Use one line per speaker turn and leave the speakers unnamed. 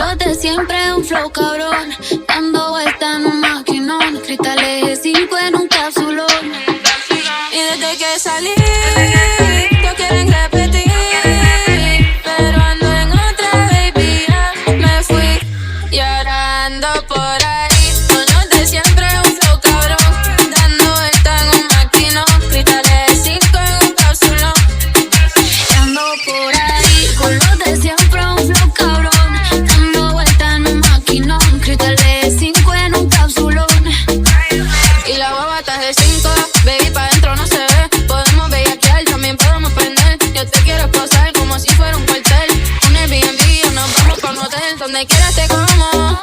los de siempre, un flow cabrón. Dando vuelta en un maquinón. Cristales 5 en un capsulón. Y desde que salí, todos quieren repetir. Pero ando en otra, baby, ya me fui. Y ahora ando por ahí. Con los de siempre, un flow cabrón. Dando vuelta en un maquinón. Cristales 5 en un capsulón. Y ando por ahí. Con los de siempre, un flow cabrón. Dando vuelta en un maquinón. Cristales 5 en un capsulón.
Y la guava está de 5, baby, pa' dentro no se ve. Podemos bellaquear, también podemos prender. Yo te quiero esposar como si fuera un cuartel. Un Airbnb o nos vamos pa' un hotel. Donde quieras te como.